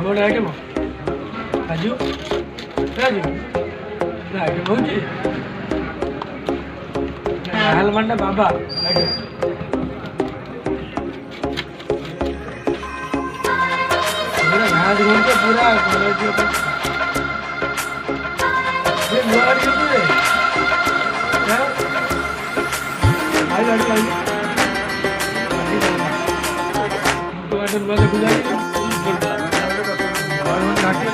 ଗୋଟେ ଆଇଟମ କାଜୁ କାଜୁ ଆଇଟମ ହଉଛି ହାଲମାଣ୍ଡା ବାବା ଆଇଟମ पूरा यहाँ घूम के पूरा कॉलेज ये नया गाड़ी क्यों है क्या आई गाड़ी आई तो आइटम वाले गुजारी और वो नाट्य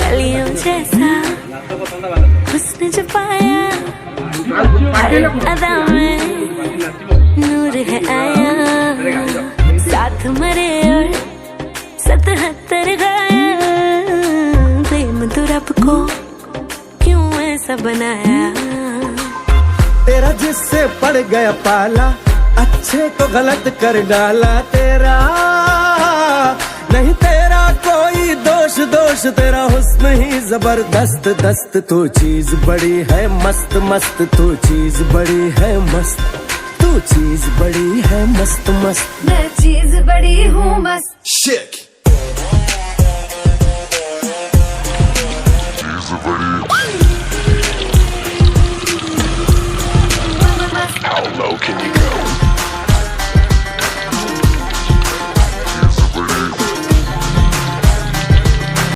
कलियों जैसा उसने जो पाया अदा में नूर है आया साथ मरे और 77 घायल प्रेम तो रब को क्यों ऐसा बनाया तेरा जिससे पड़ गया पाला अच्छे को गलत कर डाला तेरा नहीं तेरा कोई दोष दोष तेरा हुस्न ही जबरदस्त दस्त तू चीज बड़ी है मस्त मस्त तू चीज बड़ी है मस्त तू चीज बड़ी है मस्त मस्त मैं चीज बड़ी हूँ मस्त Shit. How low can you